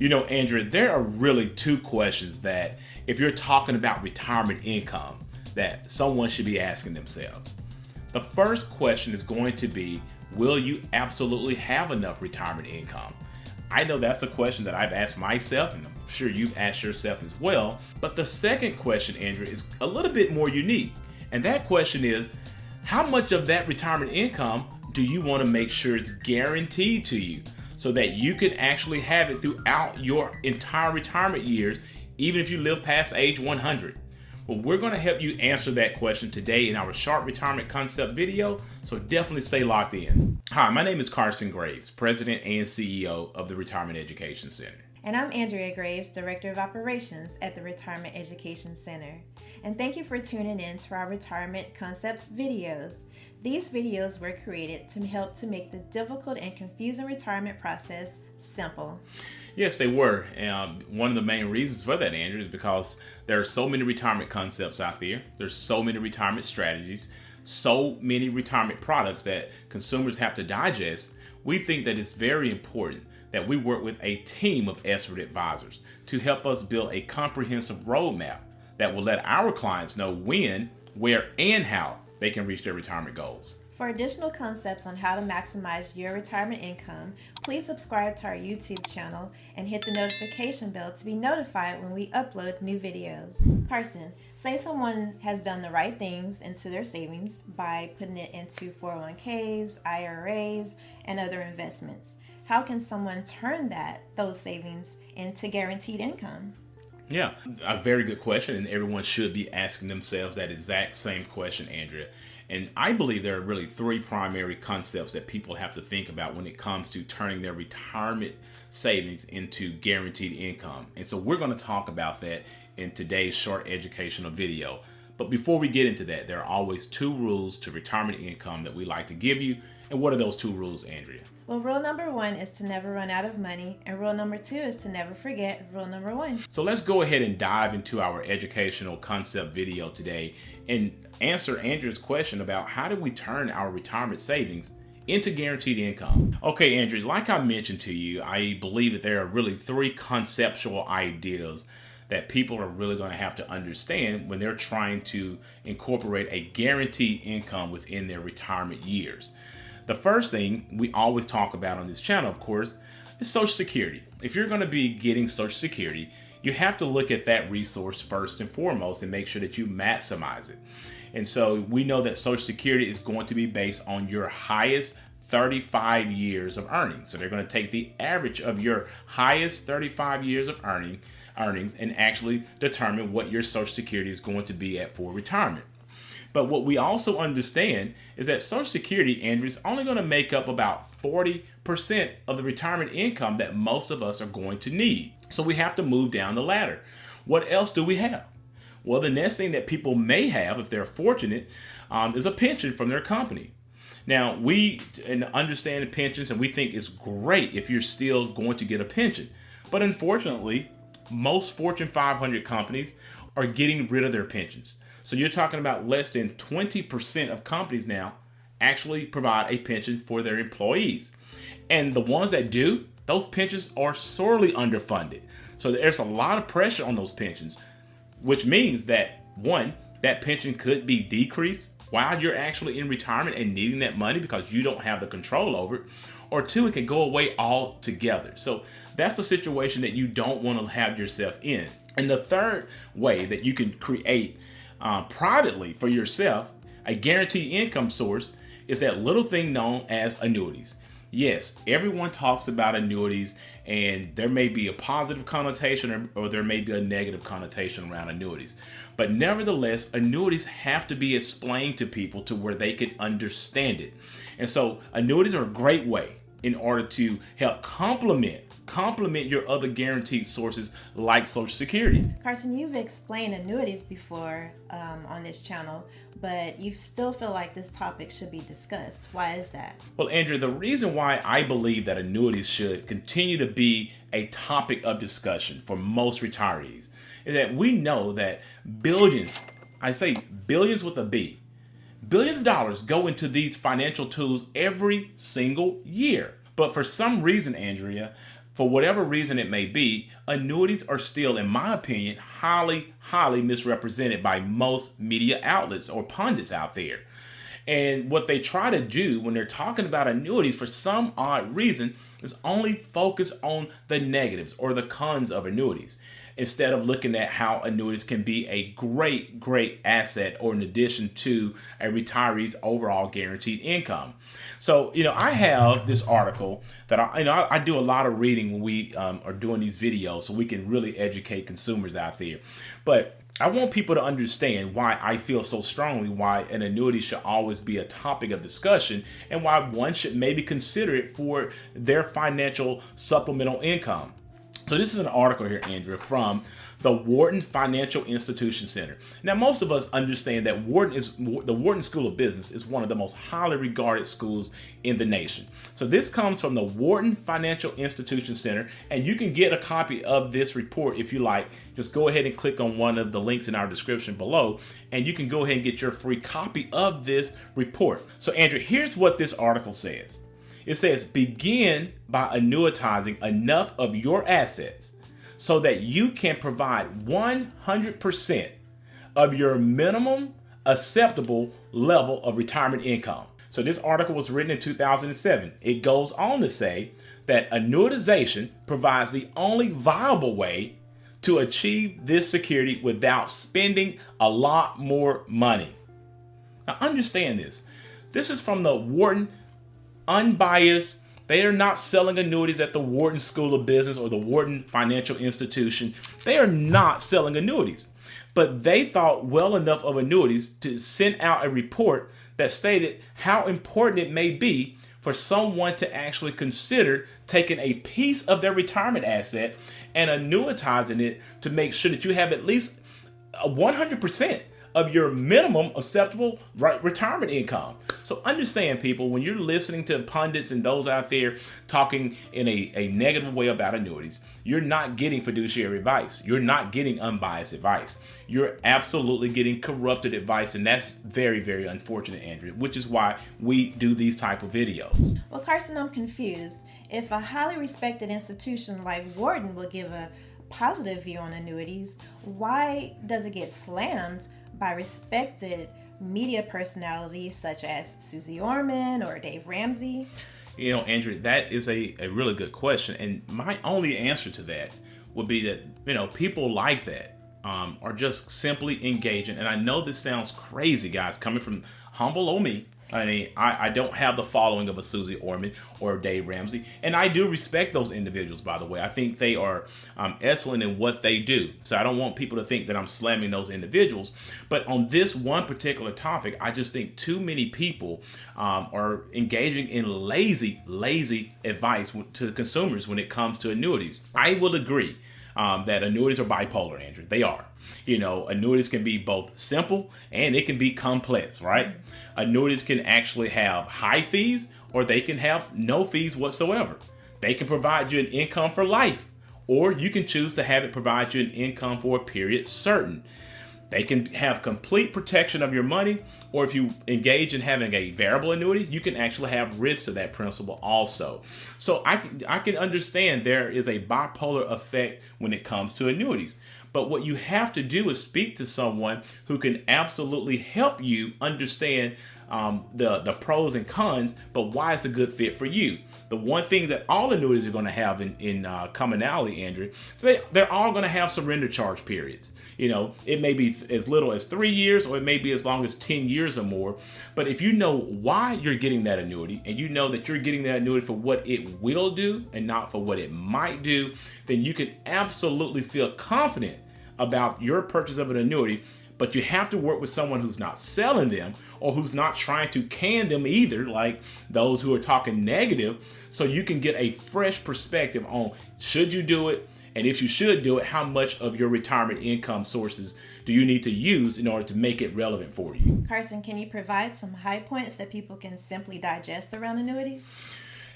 You know, Andrea, there are really two questions that, if you're talking about retirement income, that someone should be asking themselves. The first question is going to be, will you absolutely have enough retirement income? I know that's the question that I've asked myself, and I'm sure you've asked yourself as well. But the second question, Andrea, is a little bit more unique. And that question is, how much of that retirement income do you want to make sure it's guaranteed to you, so that you can actually have it throughout your entire retirement years, even if you live past age 100? Well, we're going to help you answer that question today in our short retirement concept video, so definitely stay locked in. Hi, my name is Carson Graves, President and CEO of the Retirement Education Center. And I'm Andrea Graves, Director of Operations at the Retirement Education Center. And thank you for tuning in to our Retirement Concepts videos. These videos were created to help to make the difficult and confusing retirement process simple. Yes, they were. One of the main reasons for that, Andrew, is because there are so many retirement concepts out there. There's so many retirement strategies, so many retirement products that consumers have to digest. We think that it's very important that we work with a team of expert advisors to help us build a comprehensive roadmap that will let our clients know when, where, and how they can reach their retirement goals. For additional concepts on how to maximize your retirement income, please subscribe to our YouTube channel and hit the notification bell to be notified when we upload new videos. Carson, say someone has done the right things into their savings by putting it into 401ks, IRAs, and other investments. How can someone turn those savings into guaranteed income? Yeah, a very good question, and everyone should be asking themselves that exact same question, Andrea. And I believe there are really three primary concepts that people have to think about when it comes to turning their retirement savings into guaranteed income. And so we're going to talk about that in today's short educational video. But before we get into that, there are always two rules to retirement income that we like to give you. And what are those two rules, Andrea? Well, rule number one is to never run out of money, and rule number two is to never forget rule number one. So let's go ahead and dive into our educational concept video today and answer Andrea's question about how do we turn our retirement savings into guaranteed income. Okay, Andrea, like I mentioned to you, I believe that there are really three conceptual ideas that people are really going to have to understand when they're trying to incorporate a guaranteed income within their retirement years. The first thing we always talk about on this channel, of course, is Social Security. If you're going to be getting Social Security, you have to look at that resource first and foremost and make sure that you maximize it. And so we know that Social Security is going to be based on your highest 35 years of earnings. So they're going to take the average of your highest 35 years of earnings and actually determine what your Social Security is going to be at for retirement. But what we also understand is that Social Security, Andrew, is only going to make up about 40% of the retirement income that most of us are going to need. So we have to move down the ladder. What else do we have? Well, the next thing that people may have, if they're fortunate, is a pension from their company. Now, we understand pensions, and we think it's great if you're still going to get a pension. But unfortunately, most Fortune 500 companies are getting rid of their pensions. So you're talking about less than 20% of companies now actually provide a pension for their employees. And the ones that do, those pensions are sorely underfunded. So there's a lot of pressure on those pensions, which means that, one, that pension could be decreased while you're actually in retirement and needing that money because you don't have the control over it, or two, it can go away altogether. So that's a situation that you don't want to have yourself in. And the third way that you can create privately for yourself a guaranteed income source is that little thing known as annuities. Yes, everyone talks about annuities, and there may be a positive connotation or there may be a negative connotation around annuities. But nevertheless, annuities have to be explained to people to where they can understand it. And so annuities are a great way in order to help complement your other guaranteed sources like Social Security. Carson, you've explained annuities before on this channel, but you still feel like this topic should be discussed. Why is that? Well, Andrea, the reason why I believe that annuities should continue to be a topic of discussion for most retirees is that we know that billions, I say billions with a B, billions of dollars go into these financial tools every single year. But for some reason, Andrea, for whatever reason it may be, annuities are still, in my opinion, highly misrepresented by most media outlets or pundits out there. And what they try to do when they're talking about annuities, for some odd reason, is only focus on the negatives or the cons of annuities, instead of looking at how annuities can be a great asset or an addition to a retiree's overall guaranteed income. So, I have this article that I do a lot of reading when we are doing these videos, so we can really educate consumers out there. But I want people to understand why I feel so strongly why an annuity should always be a topic of discussion, and why one should maybe consider it for their financial supplemental income. So this is an article here, Andrea, from the Wharton Financial Institution Center. Now, most of us understand that the Wharton School of Business is one of the most highly regarded schools in the nation. So this comes from the Wharton Financial Institution Center, and you can get a copy of this report if you like. Just go ahead and click on one of the links in our description below, and you can go ahead and get your free copy of this report. So, Andrea, here's what this article says. It says, begin by annuitizing enough of your assets so that you can provide 100% of your minimum acceptable level of retirement income. So this article was written in 2007. It goes on to say that annuitization provides the only viable way to achieve this security without spending a lot more money. Now understand this. This is from the Wharton, unbiased. They are not selling annuities at the Wharton School of Business or the Wharton Financial Institution. They are not selling annuities. But they thought well enough of annuities to send out a report that stated how important it may be for someone to actually consider taking a piece of their retirement asset and annuitizing it to make sure that you have at least 100% of your minimum acceptable retirement income. So understand, people, when you're listening to pundits and those out there talking in a negative way about annuities, you're not getting fiduciary advice. You're not getting unbiased advice. You're absolutely getting corrupted advice, and that's very unfortunate, Andrea, which is why we do these type of videos. Well, Carson, I'm confused. If a highly respected institution like Wharton will give a positive view on annuities, why does it get slammed by respected media personalities such as Susie Orman or Dave Ramsey? Andrea, that is a really good question. And my only answer to that would be that, people like that are just simply engaging. And I know this sounds crazy, guys, coming from humble old me. I mean, I don't have the following of a Susie Orman or Dave Ramsey, and I do respect those individuals, by the way. I think they are excellent in what they do, so I don't want people to think that I'm slamming those individuals. But on this one particular topic, I just think too many people are engaging in lazy advice to consumers when it comes to annuities. I will agree that annuities are bipolar, Andrew. They are. Annuities can be both simple and it can be complex, right? Annuities can actually have high fees or they can have no fees whatsoever. They can provide you an income for life, or you can choose to have it provide you an income for a period certain. They can have complete protection of your money, or if you engage in having a variable annuity, you can actually have risk to that principle also. So I can understand there is a bipolar effect when it comes to annuities. But what you have to do is speak to someone who can absolutely help you understand the pros and cons, but why it's a good fit for you. The one thing that all annuities are going to have in commonality, Andrew, so they're all going to have surrender charge periods. It may be as little as 3 years, or it may be as long as 10 years or more. But if you know why you're getting that annuity, and you know that you're getting that annuity for what it will do and not for what it might do, then you can absolutely feel confident about your purchase of an annuity. But you have to work with someone who's not selling them or who's not trying to can them either, like those who are talking negative, so you can get a fresh perspective on should you do it, and if you should do it, how much of your retirement income sources do you need to use in order to make it relevant for you. Carson, can you provide some high points that people can simply digest around annuities?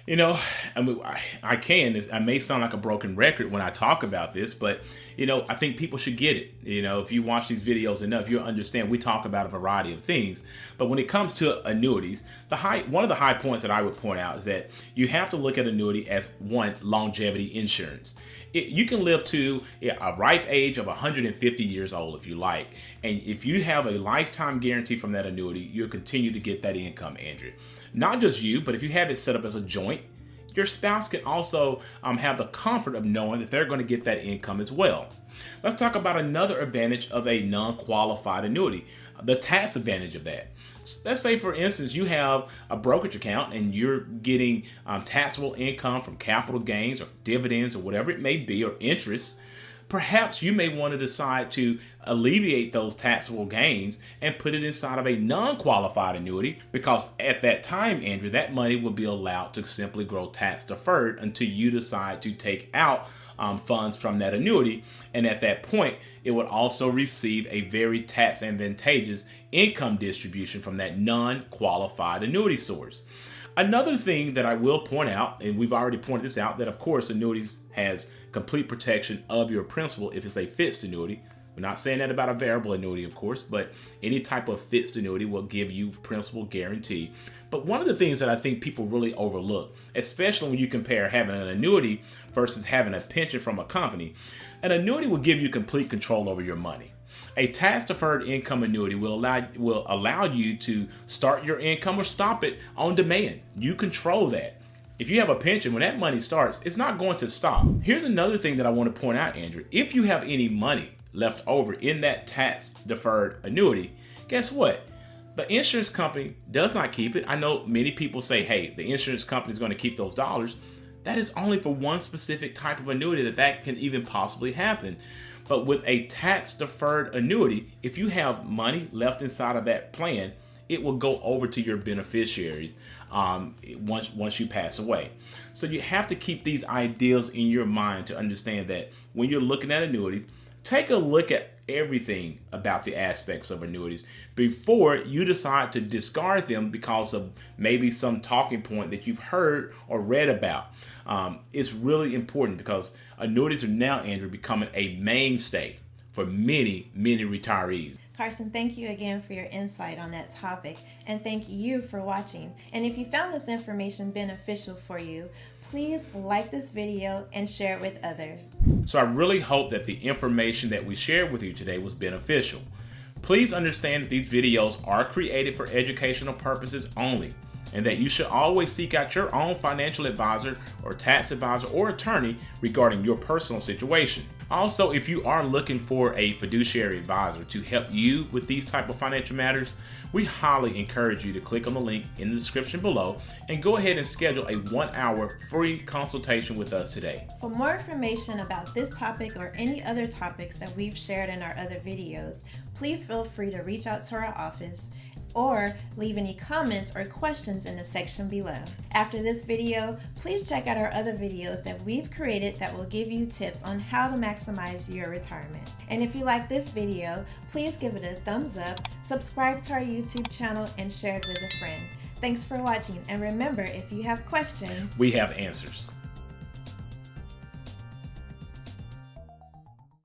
You know, I mean, I may sound like a broken record when I talk about this, but, I think people should get it. If you watch these videos enough, you'll understand we talk about a variety of things. But when it comes to annuities, one of the high points that I would point out is that you have to look at annuity as one, longevity insurance. You can live to a ripe age of 150 years old if you like. And if you have a lifetime guarantee from that annuity, you'll continue to get that income, Andrew. Not just you, but if you have it set up as a joint, your spouse can also have the comfort of knowing that they're going to get that income as well. Let's talk about another advantage of a non-qualified annuity, the tax advantage of that. Let's say, for instance, you have a brokerage account and you're getting taxable income from capital gains or dividends or whatever it may be, or interest. Perhaps you may want to decide to alleviate those taxable gains and put it inside of a non-qualified annuity, because at that time, Andrew, that money will be allowed to simply grow tax deferred until you decide to take out funds from that annuity. And at that point, it would also receive a very tax advantageous income distribution from that non-qualified annuity source. Another thing that I will point out, and we've already pointed this out, that of course annuities has complete protection of your principal if it's a fixed annuity. We're not saying that about a variable annuity, of course, but any type of fixed annuity will give you principal guarantee. But one of the things that I think people really overlook, especially when you compare having an annuity versus having a pension from a company, an annuity will give you complete control over your money. A tax-deferred income annuity will allow you to start your income or stop it on demand. You control that. If you have a pension, when that money starts, it's not going to stop. Here's another thing that I want to point out, Andrew. If you have any money left over in that tax-deferred annuity, guess what? The insurance company does not keep it. I know many people say, hey, the insurance company is going to keep those dollars. That is only for one specific type of annuity that can even possibly happen. But with a tax-deferred annuity, if you have money left inside of that plan, it will go over to your beneficiaries once you pass away. So you have to keep these ideals in your mind to understand that when you're looking at annuities, take a look at everything about the aspects of annuities before you decide to discard them because of maybe some talking point that you've heard or read about. It's really important because annuities are now, Andrew, becoming a mainstay for many, many retirees. Carson, thank you again for your insight on that topic, and thank you for watching. And if you found this information beneficial for you, please like this video and share it with others. So I really hope that the information that we shared with you today was beneficial. Please understand that these videos are created for educational purposes only, and that you should always seek out your own financial advisor or tax advisor or attorney regarding your personal situation. Also, if you are looking for a fiduciary advisor to help you with these type of financial matters, we highly encourage you to click on the link in the description below and go ahead and schedule a 1-hour free consultation with us today. For more information about this topic or any other topics that we've shared in our other videos, please feel free to reach out to our office or leave any comments or questions in the section below. After this video, please check out our other videos that we've created that will give you tips on how to maximize your retirement. And if you like this video, please give it a thumbs up, subscribe to our YouTube channel, and share it with a friend. Thanks for watching, and remember, if you have questions, we have answers.